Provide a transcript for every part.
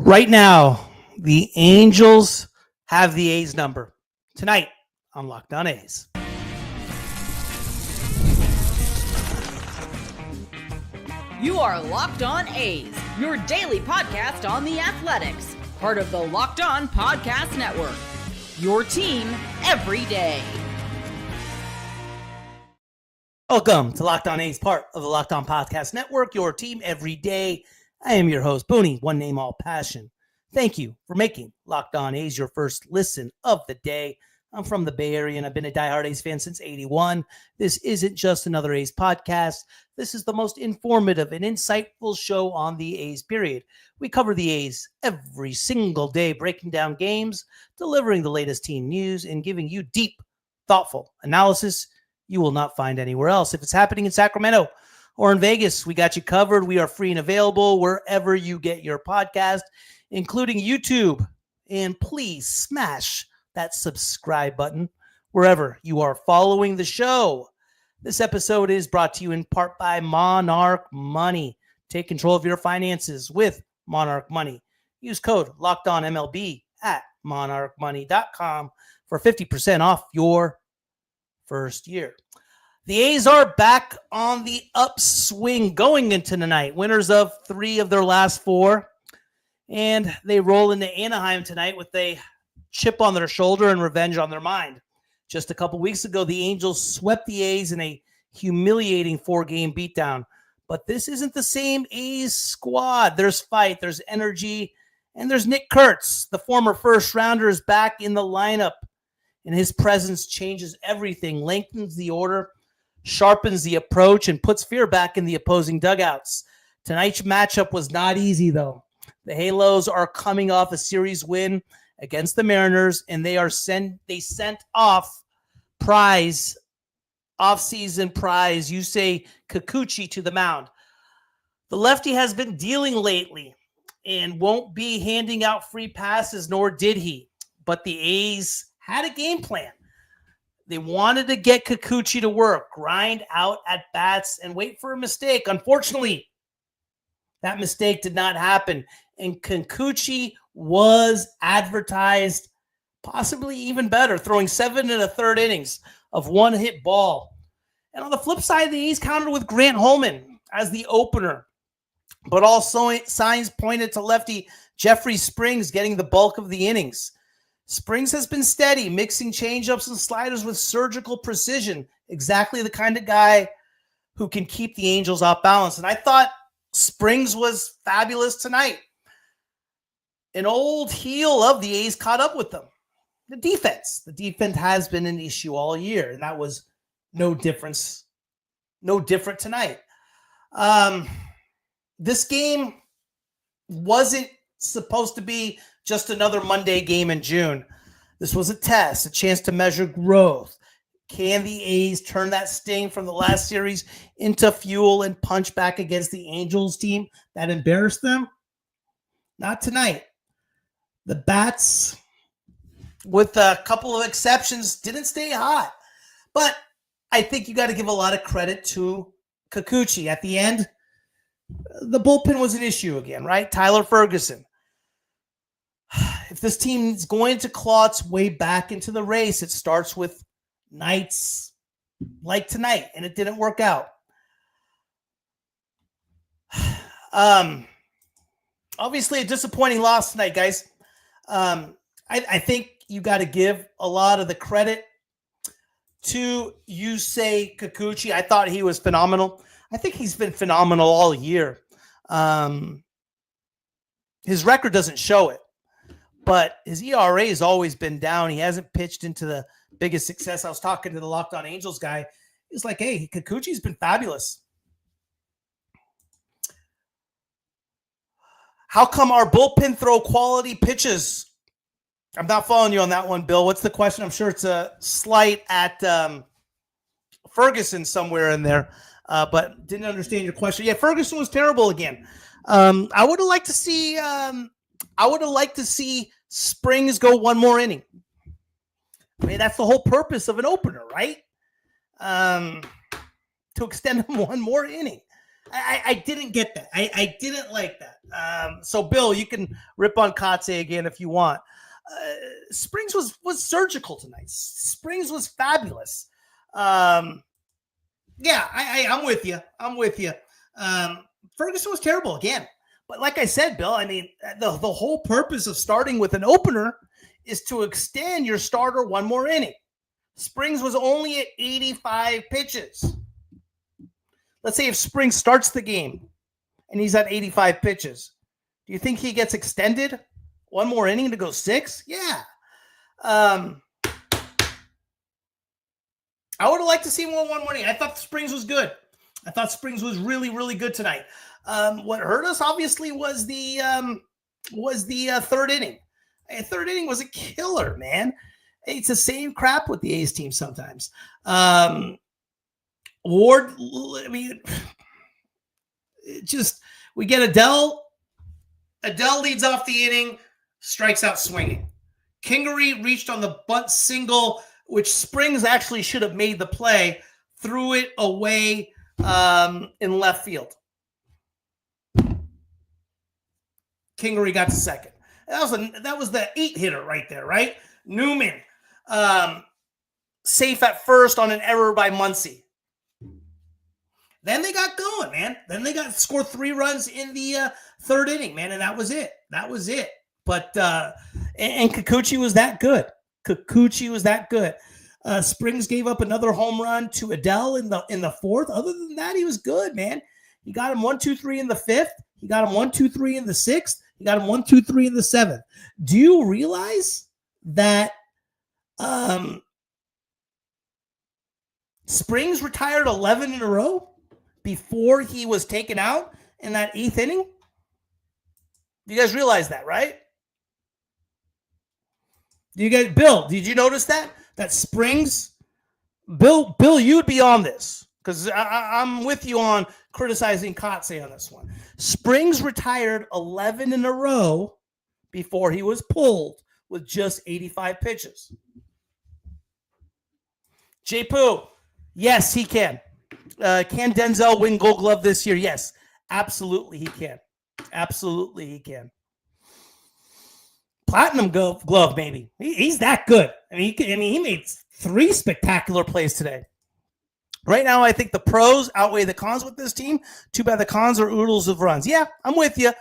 Right now, the Angels have the A's number. Tonight on Locked On A's. You are Locked On A's, your daily podcast on the Athletics. Part of the Locked On Podcast Network. Your team every day. Welcome to Locked On A's, part of the Locked On Podcast Network, your team every day. I am your host, Booney, one name, all passion. Thank you for making Locked On A's your first listen of the day. I'm from the Bay Area, and I've been a diehard A's fan since '81. This isn't just another A's podcast. This is the most informative and insightful show on the A's, period. We cover the A's every single day, breaking down games, delivering the latest team news, and giving you deep, thoughtful analysis you will not find anywhere else. If it's happening in Sacramento or in Vegas, we got you covered. We are free and available wherever you get your podcast, including YouTube. And please smash that subscribe button wherever you are following the show. This episode is brought to you in part by Monarch Money. Take control of your finances with Monarch Money. Use code LOCKEDONMLB at monarchmoney.com for 50% off your first year. The A's are back on the upswing going into tonight. Winners of 3 of their last 4. And they roll into Anaheim tonight with a chip on their shoulder and revenge on their mind. Just a couple weeks ago, the Angels swept the A's in a humiliating 4-game beatdown. But this isn't the same A's squad. There's fight, there's energy, and there's Nick Kurtz. The former first rounder is back in the lineup, and his presence changes everything, lengthens the order, sharpens the approach, and puts fear back in the opposing dugouts. Tonight's matchup was not easy, though. The Halos are coming off a series win against the Mariners, and they sent off offseason prize Yusei Kikuchi to the mound. The lefty has been dealing lately and won't be handing out free passes, nor did he. But the A's had a game plan. They wanted to get Kikuchi to work, grind out at bats, and wait for a mistake. Unfortunately, that mistake did not happen, and Kikuchi was advertised possibly even better, throwing 7 1/3 innings of one-hit ball. And on the flip side, the A's countered with Grant Holman as the opener, but all signs pointed to lefty Jeffrey Springs getting the bulk of the innings. Springs has been steady, mixing changeups and sliders with surgical precision, exactly the kind of guy who can keep the Angels off balance. And I thought Springs was fabulous tonight. An old heel of the A's caught up with them. The defense has been an issue all year, and that was no different tonight. This game wasn't supposed to be just another Monday game in June. This was a test, a chance to measure growth. Can the A's turn that sting from the last series into fuel and punch back against the Angels team that embarrassed them? Not tonight. The bats, with a couple of exceptions, didn't stay hot. But I think you got to give a lot of credit to Kikuchi. At the end, the bullpen was an issue again, right? Tyler Ferguson. If this team is going to claw its way back into the race, it starts with nights like tonight, and it didn't work out. Obviously, a disappointing loss tonight, guys. I think you got to give a lot of the credit to Yusei Kikuchi. I thought he was phenomenal. I think he's been phenomenal all year. His record doesn't show it, but his ERA has always been down. He hasn't pitched into the biggest success. I was talking to the Locked On Angels guy. He's like, hey, Kikuchi's been fabulous. How come our bullpen throw quality pitches? I'm not following you on that one, Bill. What's the question? I'm sure it's a slight at Ferguson somewhere in there, but didn't understand your question. Yeah, Ferguson was terrible again. I would have liked to see. I would have liked to see Springs go one more inning. I mean, that's the whole purpose of an opener, right? To extend him one more inning. I didn't get that. I didn't like that. So, Bill, you can rip on Kotze again if you want. Springs was surgical tonight. Springs was fabulous. I'm with you. Ferguson was terrible again. But like I said, Bill, I mean, the whole purpose of starting with an opener is to extend your starter one more inning. Springs was only at 85 pitches. Let's say if Springs starts the game and he's at 85 pitches, do you think he gets extended one more inning to go 6? Yeah. I would have liked to see him one more inning. I thought Springs was good. I thought Springs was really, really good tonight. What hurt us obviously was the third inning. Third inning was a killer, man. It's the same crap with the A's team sometimes. Ward, I mean, we get Adele. Adele leads off the inning, strikes out swinging. Kingery reached on the bunt single, which Springs actually should have made the play, threw it away in left field. Kingery got to second. That was the 8 hitter right there, right? Newman, safe at first on an error by Muncy. Then they got going, man. Then they got scored 3 runs in the third inning, man, and that was it. But and Kikuchi was that good. Springs gave up another home run to Adele in the fourth. Other than that, he was good, man. He got him 1-2-3 in the fifth. He got him 1-2-3 in the sixth. He got him 1-2-3 in the seventh. Do you realize that Springs retired 11 in a row before he was taken out in that 8th inning? You guys realize that, right? Bill, did you notice that? That Springs, Bill, you'd be on this because I'm with you on criticizing Kotze on this one. Springs retired 11 in a row before he was pulled with just 85 pitches. J. Poo, yes, he can. Can Denzel win Gold Glove this year? Yes, absolutely he can. Platinum glove, maybe. He's that good. I mean, he made 3 spectacular plays today. Right now, I think the pros outweigh the cons with this team. Too bad the cons are oodles of runs. Yeah, I'm with you.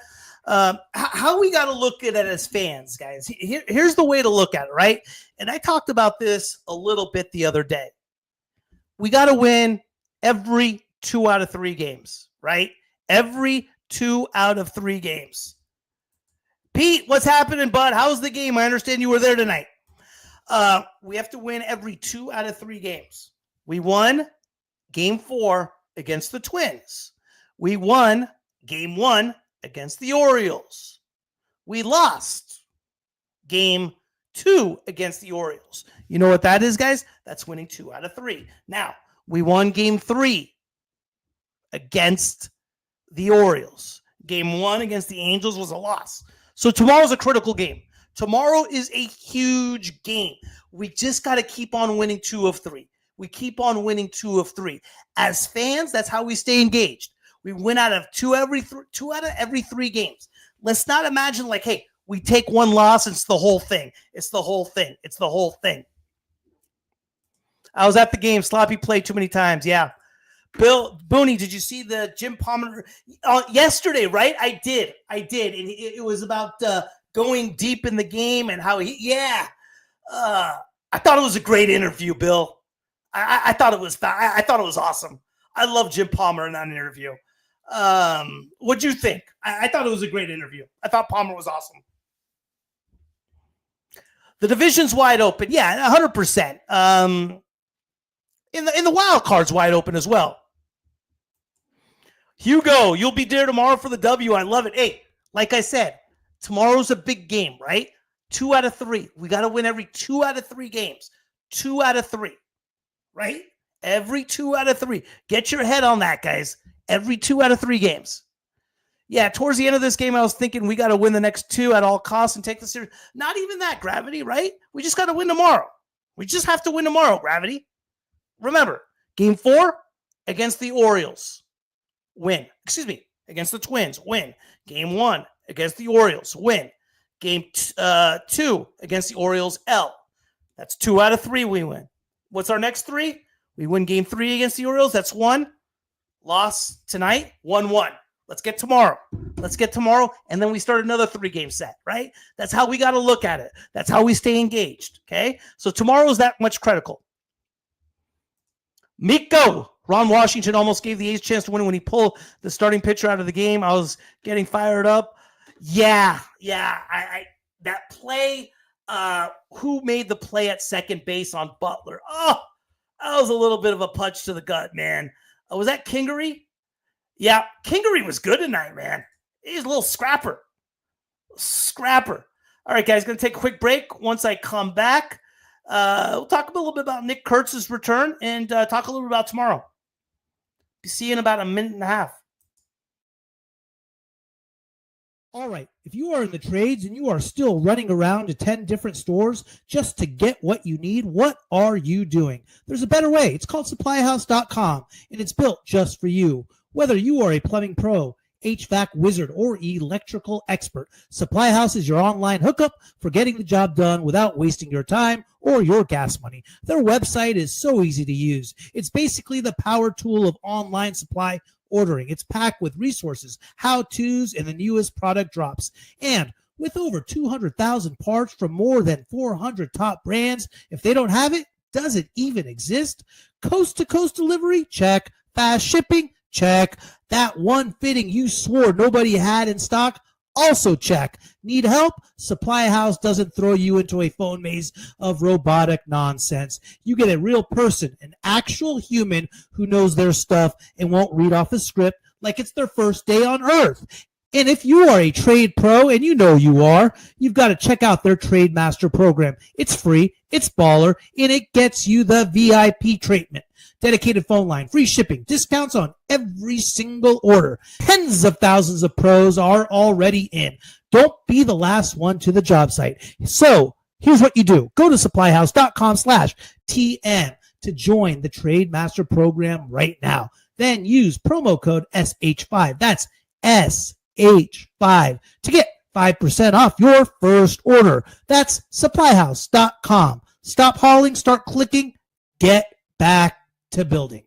How we got to look at it as fans, guys. Here's the way to look at it, right? And I talked about this a little bit the other day. We got to win every 2 out of 3 games, right? Every 2 out of 3 games. Pete, what's happening, bud? How's the game? I understand you were there tonight. We have to win every 2 out of 3 games. We won Game 4 against the Twins. We won Game 1 against the Orioles. We lost Game 2 against the Orioles. You know what that is, guys? That's winning 2 out of 3. Now, we won Game 3 against the Orioles. Game 1 against the Angels was a loss. So tomorrow's a critical game. Tomorrow is a huge game. We just got to keep on winning 2 of 3. We keep on winning 2 of 3. As fans, that's how we stay engaged. We win out of 2 out of every 3 games. Let's not imagine like, hey, we take 1 loss, it's the whole thing. It's the whole thing. I was at the game. Sloppy played too many times. Yeah. Bill Booney, did you see the Jim Palmer yesterday? Right, I did, and it was about going deep in the game and how he. Yeah, I thought it was a great interview, Bill. I thought it was. I thought it was awesome. I love Jim Palmer in that interview. What'd you think? I thought it was a great interview. I thought Palmer was awesome. The division's wide open. Yeah, 100%. In the wild card's wide open as well. Hugo, you'll be there tomorrow for the W. I love it. Hey, like I said, tomorrow's a big game, right? 2 out of 3. We got to win every 2 out of 3 games. 2 out of 3, right? Every 2 out of 3. Get your head on that, guys. Every 2 out of 3 games. Yeah, towards the end of this game, I was thinking we got to win the next 2 at all costs and take the series. Not even that, Gravity, right? We just got to win tomorrow. We just have to win tomorrow, Gravity. Remember, Game 4 against the Orioles. win. Against the Twins, win. Game 1 against the Orioles, win. Game 2 against the Orioles, L. That's 2 out of 3 we win. What's our next 3? We win game 3 against the Orioles. That's 1. Loss tonight, 1-1. Let's get tomorrow. And then we start another 3-game set, right? That's how we got to look at it. That's how we stay engaged, okay? So tomorrow is that much critical. Miko. Ron Washington almost gave the A's a chance to win when he pulled the starting pitcher out of the game. I was getting fired up. Yeah. That play, who made the play at second base on Butler? Oh, that was a little bit of a punch to the gut, man. Was that Kingery? Yeah, Kingery was good tonight, man. He's a little scrapper. All right, guys, going to take a quick break. Once I come back, we'll talk a little bit about Nick Kurtz's return and talk a little bit about tomorrow. See you in about a minute and a half. All right, if you are in the trades and you are still running around to 10 different stores just to get what you need, what are you doing? There's a better way. It's called supplyhouse.com, and it's built just for you. Whether you are a plumbing pro, HVAC wizard, or electrical expert, Supply House is your online hookup for getting the job done without wasting your time or your gas money. Their website is so easy to use. It's basically the power tool of online supply ordering. It's packed with resources, how-tos, and the newest product drops. And with over 200,000 parts from more than 400 top brands, if they don't have it, does it even exist? Coast-to-coast delivery? Check. Fast shipping? Check. That one fitting you swore nobody had in stock? Also check. Need help? Supply House doesn't throw you into a phone maze of robotic nonsense. You get a real person, an actual human who knows their stuff and won't read off a script like it's their first day on earth. And if you are a trade pro, and you know you are, you've got to check out their Trade Master program. It's free, it's baller, and it gets you the VIP treatment. Dedicated phone line, free shipping, discounts on every single order. Tens of thousands of pros are already in. Don't be the last one to the job site. So here's what you do. Go to supplyhouse.com/TM to join the Trade Master program right now. Then use promo code SH5. That's SH5 to get 5% off your first order. That's supplyhouse.com. Stop hauling, start clicking, get back to building.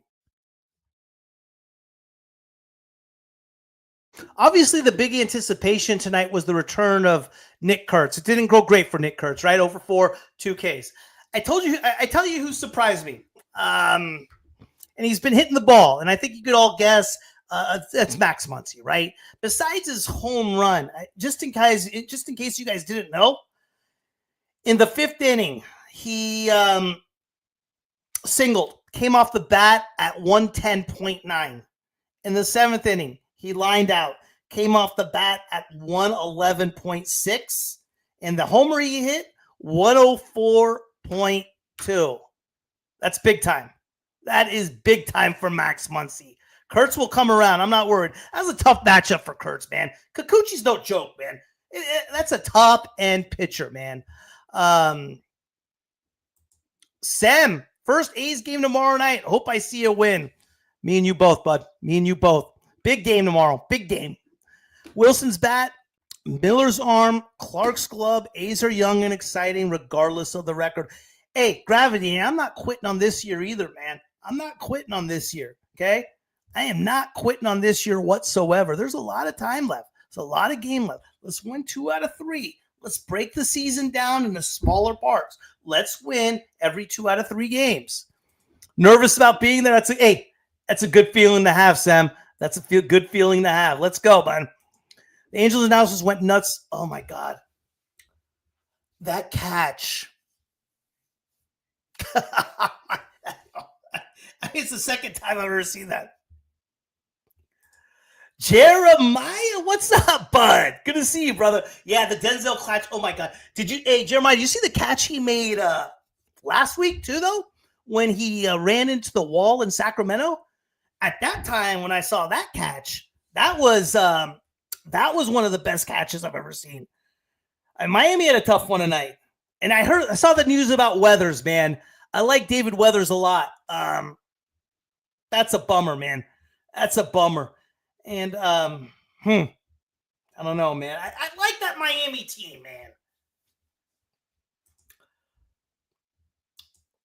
Obviously, the big anticipation tonight was the return of Nick Kurtz. It didn't go great for Nick Kurtz, right? Over 4, 2 Ks. I tell you who surprised me. And he's been hitting the ball, and I think you could all guess that's Max Muncy, right? Besides his home run, just in case you guys didn't know, in the 5th inning, he singled, came off the bat at 110.9. In the 7th inning, he lined out, came off the bat at 111.6. And the homer he hit, 104.2. That's big time. That is big time for Max Muncy. Kurtz will come around. I'm not worried. That's a tough matchup for Kurtz, man. Kikuchi's no joke, man. That's a top-end pitcher, man. Sam, first A's game tomorrow night. Hope I see a win. Me and you both, bud. Me and you both. Big game tomorrow. Big game. Wilson's bat, Miller's arm, Clark's glove. A's are young and exciting regardless of the record. Hey, Gravity, I'm not quitting on this year either, man. I'm not quitting on this year, okay? I am not quitting on this year whatsoever. There's a lot of time left. There's a lot of game left. Let's win 2 out of 3. Let's break the season down into smaller parts. Let's win every 2 out of 3 games. Nervous about being there? That's a good feeling to have, Sam. That's a good feeling to have. Let's go, man. The Angels announcers went nuts. Oh, my God. That catch. It's the second time I've ever seen that. Jeremiah, what's up, bud? Good to see you, brother. Yeah, the Denzel catch. Oh, my God. Jeremiah, did you see the catch he made last week, too, though? When he ran into the wall in Sacramento? At that time, when I saw that catch, that was one of the best catches I've ever seen. And Miami had a tough one tonight. And I saw the news about Weathers, man. I like David Weathers a lot. That's a bummer, man. That's a bummer. And I don't know, man. I like that Miami team, man.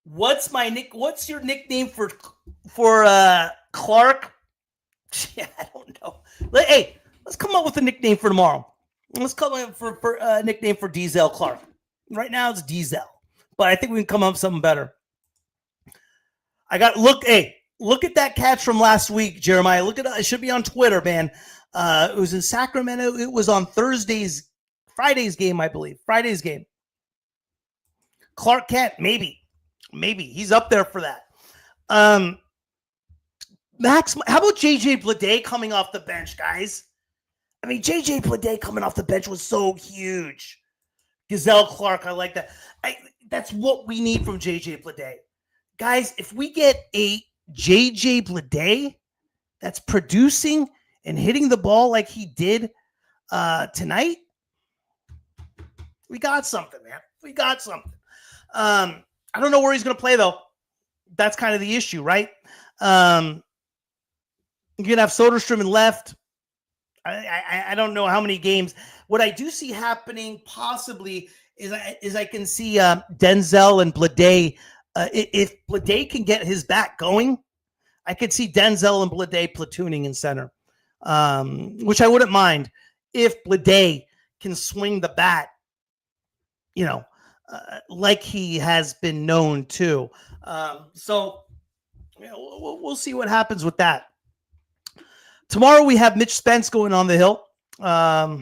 What's your nickname for Clark? Yeah, I don't know. Hey, let's come up with a nickname for tomorrow. Let's come up for a nickname for Diesel Clark. Right now it's Diesel, but I think we can come up with something better. Look at that catch from last week, Jeremiah. Look at it. It should be on Twitter, man. It was in Sacramento. It was on Friday's game, I believe. Friday's game. Clark Kent, maybe he's up there for that. Max, how about JJ Bleday coming off the bench, guys? I mean, JJ Bleday coming off the bench was so huge. Gazelle Clark, I like that. That's what we need from JJ Bleday. Guys, if we get a JJ Bleday that's producing and hitting the ball like he did tonight, we got something, man. We got something. I don't know where he's going to play, though. That's kind of the issue, right? You're going to have Soderstrom in left. I don't know how many games. What I do see happening possibly is I can see Denzel and Bleday. If Bleday can get his bat going, I could see Denzel and Bleday platooning in center, which I wouldn't mind if Bleday can swing the bat, like he has been known to. So we'll see what happens with that. Tomorrow we have Mitch Spence going on the hill. At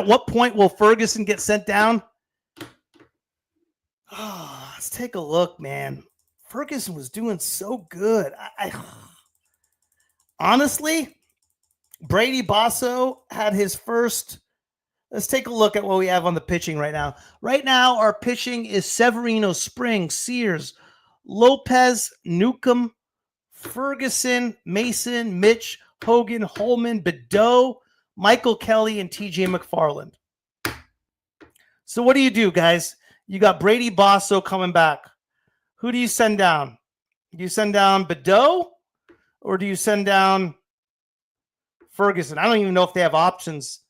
what point will Ferguson get sent down? Oh, let's take a look, man. Ferguson was doing so good. Honestly, Brady Basso had his first. Let's take a look at what we have on the pitching right now. Right now, our pitching is Severino, Springs, Sears, Lopez, Newcomb, Ferguson, Mason, Mitch, Hogan, Holman, Bedeau, Michael Kelly, and TJ McFarland. So what do you do, guys? You got Brady Basso coming back. Who do you send down? Do you send down Bedeau or do you send down Ferguson? I don't even know if they have options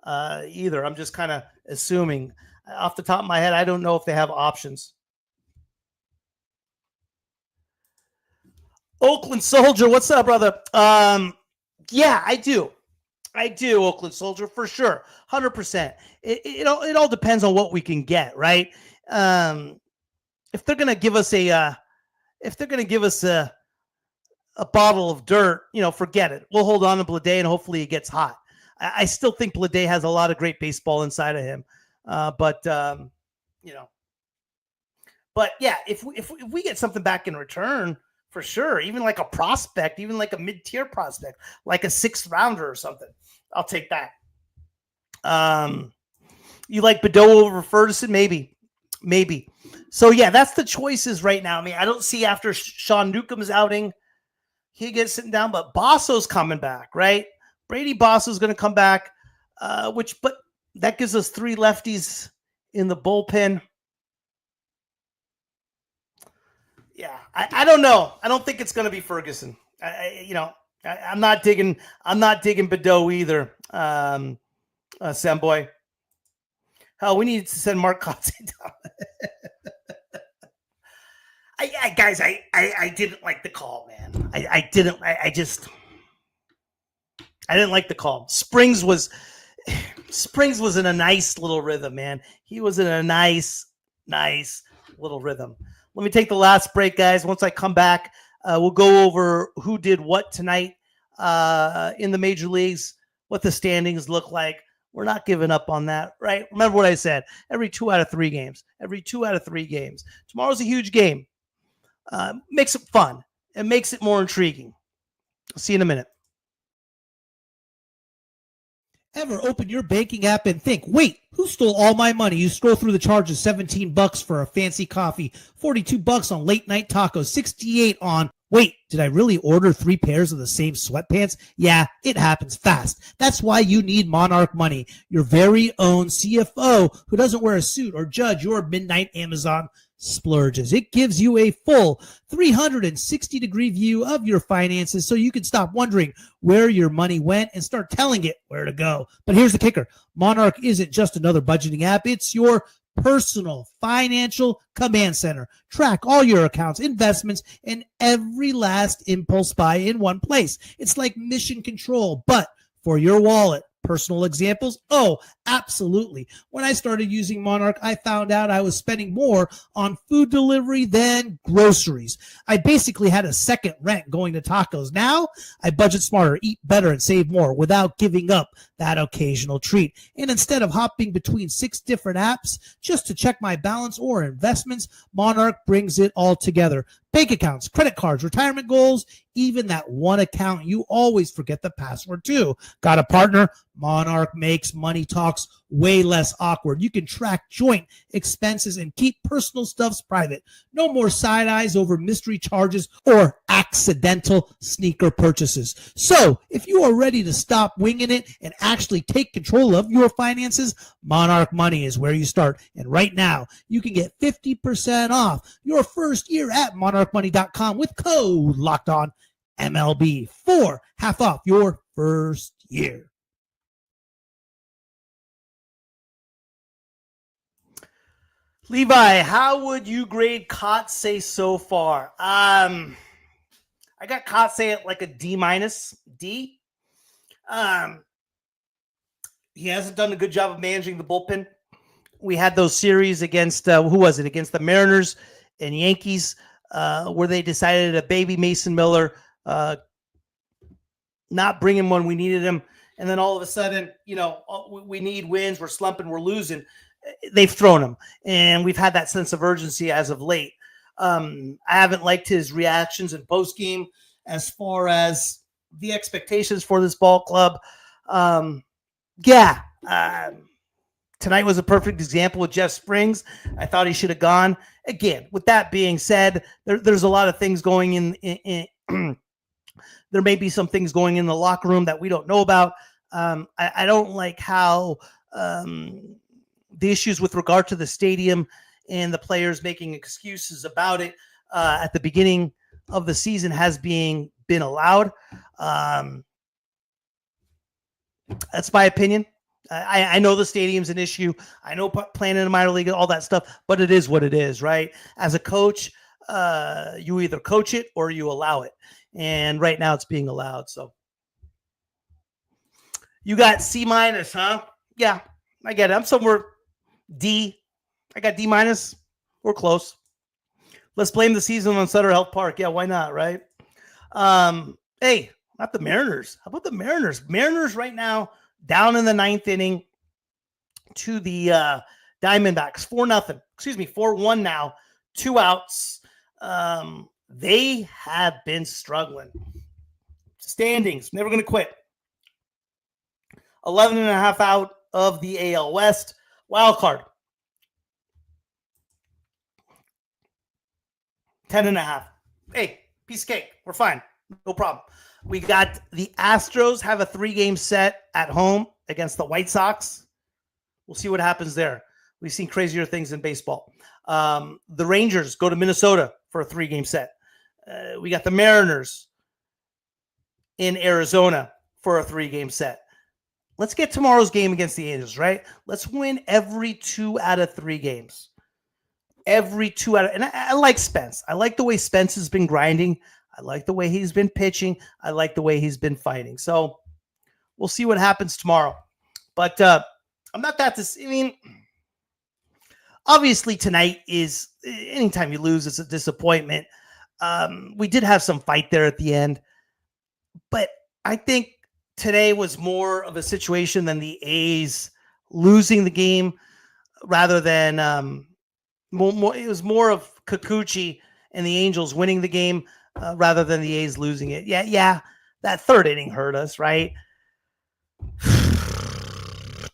either. I'm just kind of assuming. Off the top of my head, I don't know if they have options. Oakland Soldier, what's up, brother? Yeah, I do, Oakland Soldier, for sure, 100%. It all depends on what we can get, right? If they're gonna give us a bottle of dirt, forget it. We'll hold on to Bleday and hopefully he gets hot. I still think Bleday has a lot of great baseball inside of him, but yeah, if we get something back in return. For sure, even like a prospect, even like a mid-tier prospect, like a 6th rounder or something, I'll take that. You like Bedeau over Ferguson? Maybe. So yeah, that's the choices right now. I mean, I don't see after Sean Newcomb's outing, he gets sitting down, but Basso's coming back, right? Brady Basso's going to come back, but that gives us 3 lefties in the bullpen. Yeah, I don't know. I don't think it's going to be Ferguson. I'm not digging Bedeau either. Samboy. Hell, we need to send Mark Kotze down. Guys, I didn't like the call, man. I didn't like the call. Springs was in a nice little rhythm, man. He was in a nice little rhythm. Let me take the last break, guys. Once I come back, we'll go over who did what tonight in the major leagues, what the standings look like. We're not giving up on that, right? Remember what I said. Every 2 out of 3 games. Tomorrow's a huge game. Makes it fun. It makes it more intriguing. I'll see you in a minute. Ever open your banking app and think, wait, who stole all my money? You scroll through the charges, $17 for a fancy coffee, $42 on late night tacos, $68 on, wait, did I really order 3 pairs of the same sweatpants? Yeah, it happens fast. That's why you need Monarch Money, your very own CFO who doesn't wear a suit or judge your midnight Amazon splurges. It gives you a full 360-degree view of your finances so you can stop wondering where your money went and start telling it where to go. But here's the kicker. Monarch isn't just another budgeting app. It's your personal financial command center. Track all your accounts, investments, and every last impulse buy in one place. It's like mission control, but for your wallet. Personal examples? Oh, absolutely. When I started using Monarch, I found out I was spending more on food delivery than groceries. I basically had a second rent going to tacos. Now, I budget smarter, eat better, and save more without giving up that occasional treat. And instead of hopping between 6 different apps just to check my balance or investments, Monarch brings it all together. Bank accounts, credit cards, retirement goals, even that one account you always forget the password to. Got a partner? Monarch makes money talks way less awkward. You can track joint expenses and keep personal stuffs private. No more side eyes over mystery charges or accidental sneaker purchases. So if you are ready to stop winging it and actually take control of your finances, Monarch Money is where you start. And right now, you can get 50% off your first year at monarchmoney.com with code LOCKEDON MLB for half off your first year. Levi, how would you grade Kotsay so far? I got Kotsay at like a D-, D. He hasn't done a good job of managing the bullpen. We had those series against, who was it? Against the Mariners and Yankees, where they decided to baby Mason Miller, not bring him when we needed him. And then all of a sudden, we need wins. We're slumping. We're losing. They've thrown him. And we've had that sense of urgency as of late. I haven't liked his reactions in postgame as far as the expectations for this ball club. Tonight was a perfect example with Jeff Springs. I thought he should have gone. Again, with that being said, there's a lot of things going in there may be some things going in the locker room that we don't know about. I don't like how the issues with regard to the stadium and the players making excuses about it at the beginning of the season has been allowed. That's my opinion. I know the stadium's an issue. I know playing in a minor league, all that stuff, but it is what it is, right? As a coach, you either coach it or you allow it. And right now it's being allowed. So you got C-, huh? Yeah, I get it. I'm somewhere D. I got D-. We're close. Let's blame the season on Sutter Health Park. Yeah, why not, right? Hey, not the Mariners. How about the Mariners? Mariners right now down in the 9th inning to the Diamondbacks. 4-1 now. 2 outs. They have been struggling. Standings, never going to quit. 11.5 out of the AL West. Wild card. 10.5. Hey, piece of cake. We're fine. No problem. We got the Astros have a 3-game set at home against the White Sox. We'll see what happens there. We've seen crazier things in baseball. The Rangers go to Minnesota for a 3-game set. We got the Mariners in Arizona for a 3-game set. Let's get tomorrow's game against the Angels, right? Let's win every 2 out of 3 games. Every 2 out of, and I like Spence. I like the way Spence has been grinding. I like the way he's been pitching. I like the way he's been fighting. So we'll see what happens tomorrow. But I'm not that obviously tonight is, anytime you lose, it's a disappointment. We did have some fight there at the end. But I think today was more of a situation than the A's losing the game rather than it was more of Kikuchi and the Angels winning the game rather than the A's losing it. Yeah, that 3rd inning hurt us, right?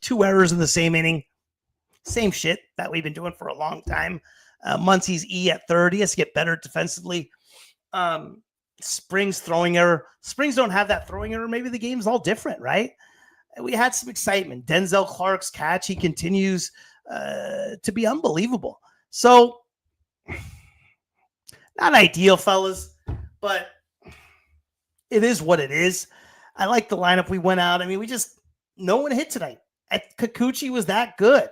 2 errors in the same inning. Same shit that we've been doing for a long time. Muncie's E at 3rd. He has to get better defensively. Springs throwing error. Springs don't have that throwing error. Maybe the game's all different, right? We had some excitement. Denzel Clark's catch, he continues to be unbelievable. So not ideal, fellas, but it is what it is. I like the lineup we went out. I mean, no one hit tonight. Kikuchi was that good.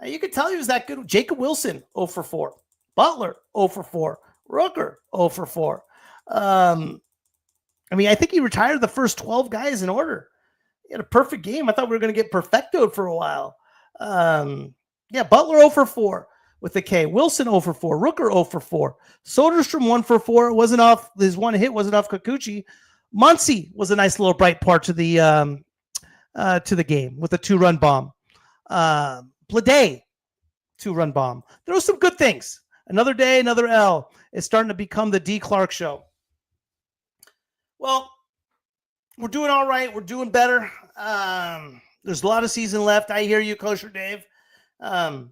You could tell he was that good. Jacob Wilson, 0 for 4. Butler, 0 for 4. Rooker, 0 for 4. I mean, I think he retired the first 12 guys in order. He had a perfect game. I thought we were going to get perfectoed for a while. Butler 0 for 4 with the K. Wilson 0 for 4. Rooker 0 for 4. Soderstrom 1 for 4. It wasn't off. His one hit wasn't off Kikuchi. Muncy was a nice little bright part to the game with a 2-run bomb. Blade, 2-run bomb. There were some good things. Another day, another L. It's starting to become the D. Clark show. Well, we're doing all right. We're doing better. There's a lot of season left. I hear you, Kosher Dave. I'm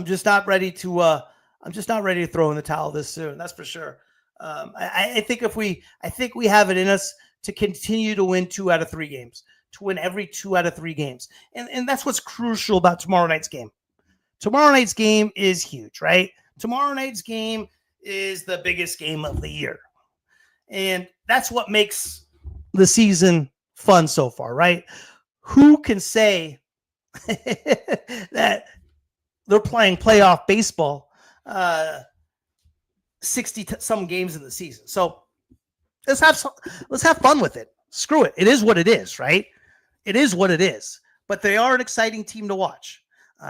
just not ready to. I'm just not ready to throw in the towel this soon. That's for sure. I think we have it in us to continue to win 2 out of 3 games, to win every 2 out of 3 games, and that's what's crucial about tomorrow night's game. Tomorrow night's game is huge, right? Tomorrow night's game is the biggest game of the year, and that's what makes the season fun so far, right? Who can say that they're playing playoff baseball 60 some games in the season? So let's have fun with it. Screw it. It is what it is, right? It is what it is. But they are an exciting team to watch.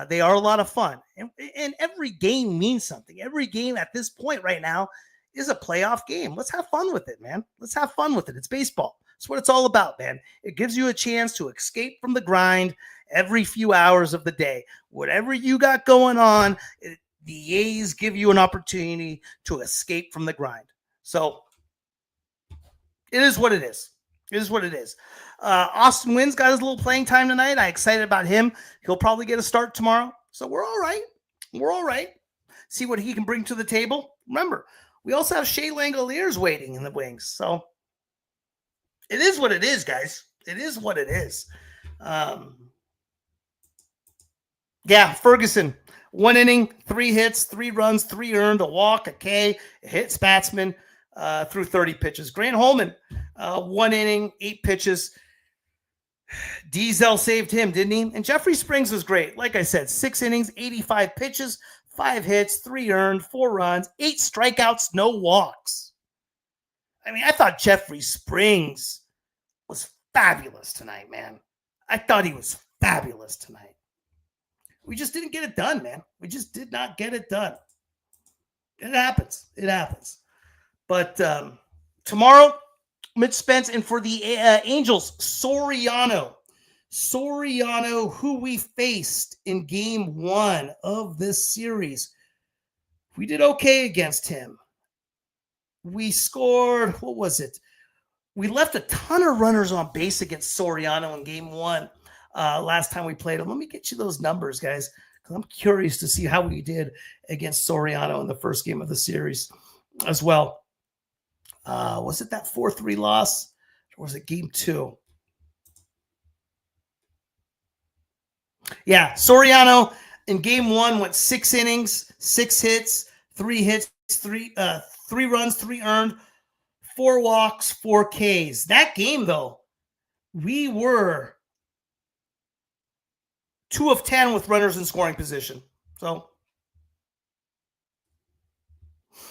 They are a lot of fun. And every game means something. Every game at this point right now is a playoff game. Let's have fun with it, man. Let's have fun with it. It's baseball. That's what it's all about, man. It gives you a chance to escape from the grind every few hours of the day. Whatever you got going on, the A's give you an opportunity to escape from the grind. So it is what it is. It is what it is. Austin Wynn's got his little playing time tonight. I'm excited about him. He'll probably get a start tomorrow. So we're all right. We're all right. See what he can bring to the table. Remember, we also have Shea Langoliers waiting in the wings. So it is what it is, guys. It is what it is. Ferguson, 1 inning, 3 hits, 3 runs, 3 earned, a walk, a K, a hit, batsman through 30 pitches. Grant Holman, 1 inning, 8 pitches. Diesel saved him, didn't he? And Jeffrey Springs was great. Like I said, 6 innings, 85 pitches, 5 hits, 3 earned, 4 runs, 8 strikeouts, no walks. I mean, I thought Jeffrey Springs was fabulous tonight, man. I thought he was fabulous tonight. We just didn't get it done, man. We just did not get it done. It happens. It happens. But tomorrow, Mitch Spence, and for the Angels, Soriano, who we faced in game 1 of this series. We did okay against him. We scored, what was it? We left a ton of runners on base against Soriano in game 1 last time we played him. Let me get you those numbers, guys, because I'm curious to see how we did against Soriano in the first game of the series as well. Was it that 4-3 loss, or was it game 2? Yeah, Soriano in game 1 went 6 innings, 6 hits, 3 runs, 3 earned, 4 walks, 4 Ks. That game, though, we were 2 of 10 with runners in scoring position. So,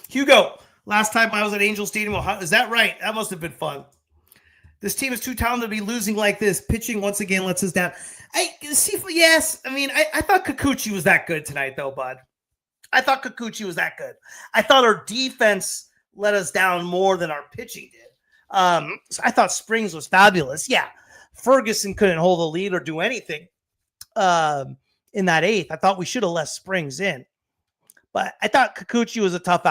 Hugo, last time I was at Angel Stadium, is that right? That must have been fun. This team is too talented to be losing like this. Pitching once again lets us down. Yes. I mean, I thought Kikuchi was that good tonight, though, bud. I thought Kikuchi was that good. I thought our defense let us down more than our pitching did. So I thought Springs was fabulous. Yeah, Ferguson couldn't hold the lead or do anything in that 8th. I thought we should have let Springs in. But I thought Kikuchi was a tough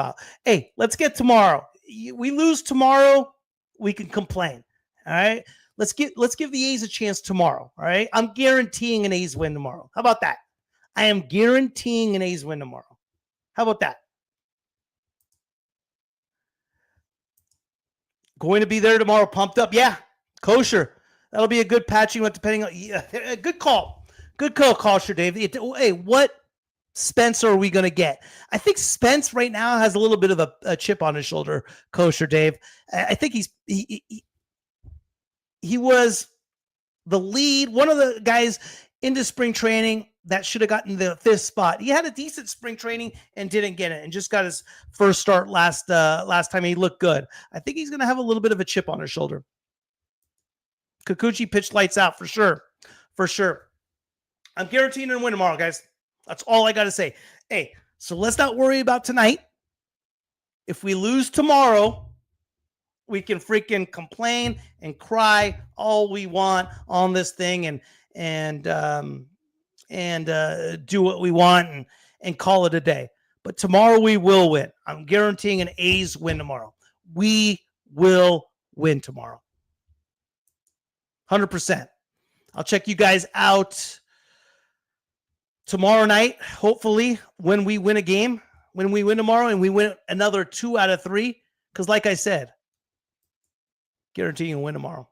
out. Hey, let's get tomorrow. We lose tomorrow, we can complain. All right. Let's give the A's a chance tomorrow. All right. I'm guaranteeing an A's win tomorrow. How about that? I am guaranteeing an A's win tomorrow. How about that? Going to be there tomorrow, pumped up. Yeah, kosher. That'll be a good patching, depending on. Yeah, good call. Good call, Kosher Dave. Hey, what Spence are we going to get? I think Spence right now has a little bit of a chip on his shoulder, Kosher Dave. I think he was the lead, one of the guys into spring training that should have gotten the 5th spot. He had a decent spring training and didn't get it, and just got his first start last time. He looked good. I think he's going to have a little bit of a chip on his shoulder. Kikuchi pitched lights out for sure. For sure. I'm guaranteeing to win tomorrow, guys. That's all I got to say. Hey, so let's not worry about tonight. If we lose tomorrow, we can freaking complain and cry all we want on this thing and do what we want and call it a day. But tomorrow we will win. I'm guaranteeing an A's win tomorrow. We will win tomorrow. 100%. I'll check you guys out tomorrow night, hopefully, when we win a game, when we win tomorrow and we win another 2 out of 3. Because like I said, guaranteeing a win tomorrow.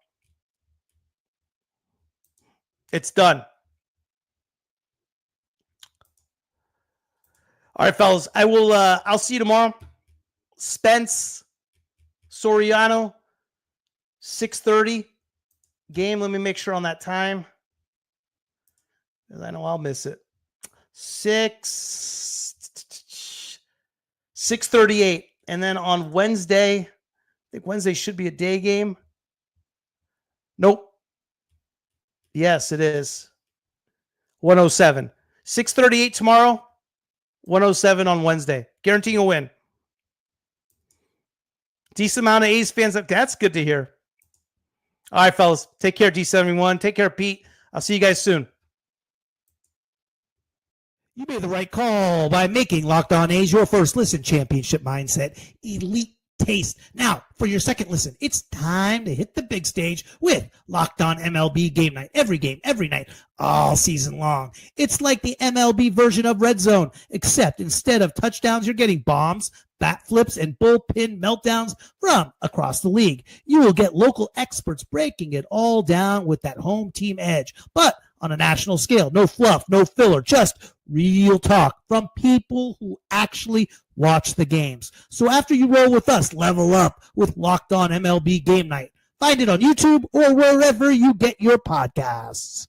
It's done. All right, fellas. I'll see you tomorrow. Spence, Soriano, 6:30 game. Let me make sure on that time, because I know I'll miss it. 6:38. And then on Wednesday, I think Wednesday should be a day game. Nope. Yes, it is. 107. 6:38 tomorrow. 107 on Wednesday. Guaranteeing a win. Decent amount of A's fans. That's good to hear. All right, fellas. Take care, D71. Take care, Pete. I'll see you guys soon. You made the right call by making Locked On A's your first listen. Championship mindset, elite taste. Now, for your second listen, it's time to hit the big stage with Locked On MLB Game Night. Every game, every night, all season long. It's like the MLB version of Red Zone, except instead of touchdowns, you're getting bombs, bat flips, and bullpen meltdowns from across the league. You will get local experts breaking it all down with that home team edge, but on a national scale. No fluff, no filler, just real talk from people who actually watch the games. So after you roll with us, level up with Locked On MLB Game Night. Find it on YouTube or wherever you get your podcasts.